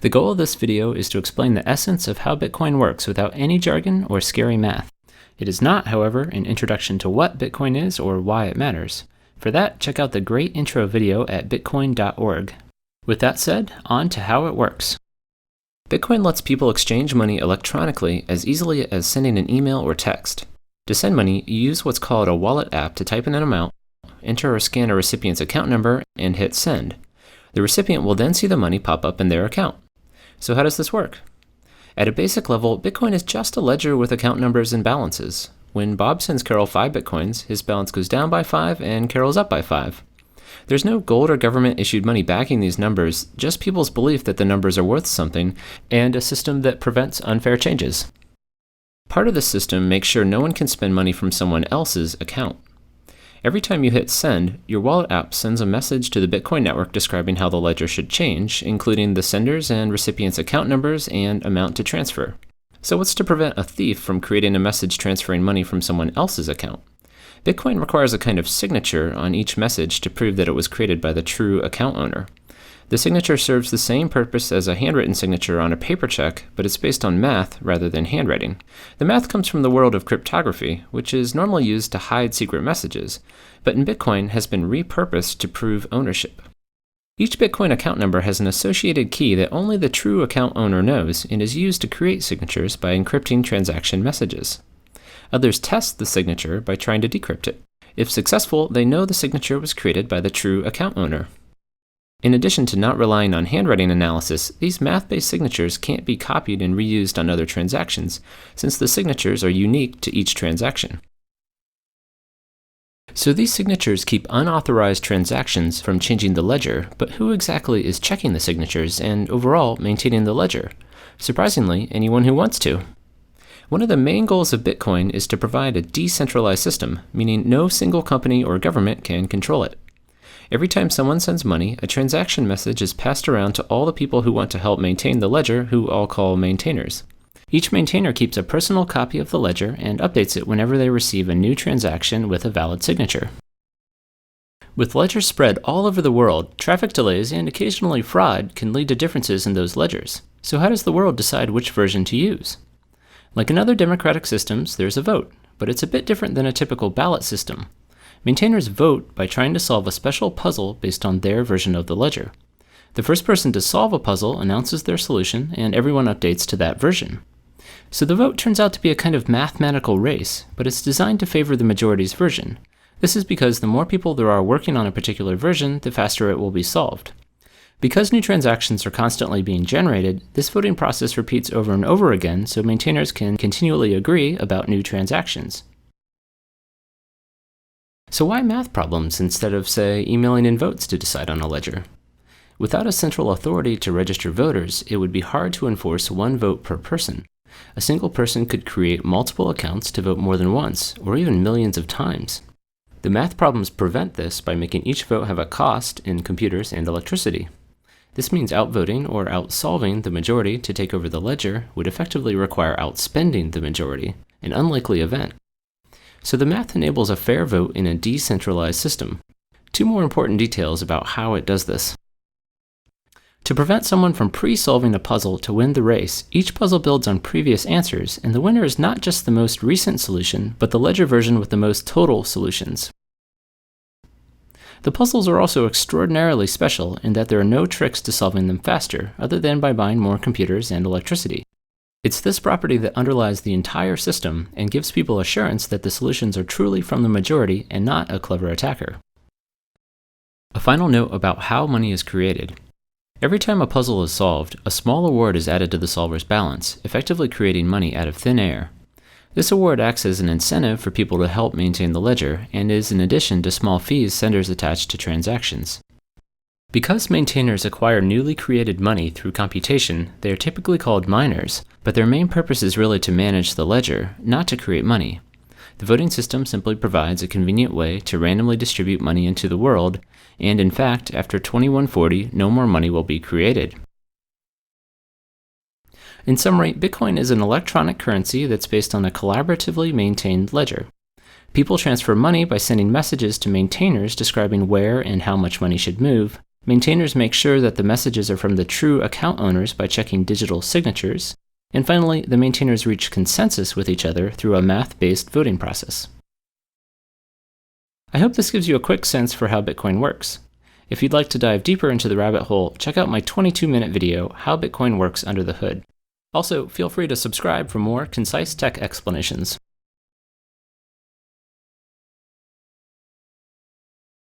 The goal of this video is to explain the essence of how Bitcoin works without any jargon or scary math. It is not, however, an introduction to what Bitcoin is or why it matters. For that, check out the great intro video at bitcoin.org. With that said, on to how it works. Bitcoin lets people exchange money electronically as easily as sending an email or text. To send money, you use what's called a wallet app to type in an amount, enter or scan a recipient's account number, and hit send. The recipient will then see the money pop up in their account. So how does this work? At a basic level, Bitcoin is just a ledger with account numbers and balances. When Bob sends Carol 5 Bitcoins, his balance goes down by 5 and Carol's up by 5. There's no gold or government-issued money backing these numbers, just people's belief that the numbers are worth something, and a system that prevents unfair changes. Part of this system makes sure no one can spend money from someone else's account. Every time you hit send, your wallet app sends a message to the Bitcoin network describing how the ledger should change, including the sender's and recipient's account numbers and amount to transfer. So what's to prevent a thief from creating a message transferring money from someone else's account? Bitcoin requires a kind of signature on each message to prove that it was created by the true account owner. The signature serves the same purpose as a handwritten signature on a paper check, but it's based on math rather than handwriting. The math comes from the world of cryptography, which is normally used to hide secret messages, but in Bitcoin has been repurposed to prove ownership. Each Bitcoin account number has an associated key that only the true account owner knows and is used to create signatures by encrypting transaction messages. Others test the signature by trying to decrypt it. If successful, they know the signature was created by the true account owner. In addition to not relying on handwriting analysis, these math-based signatures can't be copied and reused on other transactions, since the signatures are unique to each transaction. So these signatures keep unauthorized transactions from changing the ledger, but who exactly is checking the signatures and overall maintaining the ledger? Surprisingly, anyone who wants to. One of the main goals of Bitcoin is to provide a decentralized system, meaning no single company or government can control it. Every time someone sends money, a transaction message is passed around to all the people who want to help maintain the ledger, who all call maintainers. Each maintainer keeps a personal copy of the ledger and updates it whenever they receive a new transaction with a valid signature. With ledgers spread all over the world, traffic delays and occasionally fraud can lead to differences in those ledgers. So how does the world decide which version to use? Like in other democratic systems, there's a vote, but it's a bit different than a typical ballot system. Maintainers vote by trying to solve a special puzzle based on their version of the ledger. The first person to solve a puzzle announces their solution, and everyone updates to that version. So the vote turns out to be a kind of mathematical race, but it's designed to favor the majority's version. This is because the more people there are working on a particular version, the faster it will be solved. Because new transactions are constantly being generated, this voting process repeats over and over again so maintainers can continually agree about new transactions. So why math problems instead of, say, emailing in votes to decide on a ledger? Without a central authority to register voters, it would be hard to enforce one vote per person. A single person could create multiple accounts to vote more than once, or even millions of times. The math problems prevent this by making each vote have a cost in computers and electricity. This means outvoting or outsolving the majority to take over the ledger would effectively require outspending the majority, an unlikely event. So the math enables a fair vote in a decentralized system. Two more important details about how it does this. To prevent someone from pre-solving a puzzle to win the race, each puzzle builds on previous answers, and the winner is not just the most recent solution, but the ledger version with the most total solutions. The puzzles are also extraordinarily special in that there are no tricks to solving them faster, other than by buying more computers and electricity. It's this property that underlies the entire system and gives people assurance that the solutions are truly from the majority and not a clever attacker. A final note about how money is created. Every time a puzzle is solved, a small award is added to the solver's balance, effectively creating money out of thin air. This award acts as an incentive for people to help maintain the ledger and is in addition to small fees senders attach to transactions. Because maintainers acquire newly created money through computation, they are typically called miners, but their main purpose is really to manage the ledger, not to create money. The voting system simply provides a convenient way to randomly distribute money into the world, and in fact, after 2140, no more money will be created. In summary, Bitcoin is an electronic currency that's based on a collaboratively maintained ledger. People transfer money by sending messages to maintainers describing where and how much money should move, Maintainers make sure that the messages are from the true account owners by checking digital signatures. And finally, the maintainers reach consensus with each other through a math-based voting process. I hope this gives you a quick sense for how Bitcoin works. If you'd like to dive deeper into the rabbit hole, check out my 22-minute video, How Bitcoin Works Under the Hood. Also, feel free to subscribe for more concise tech explanations.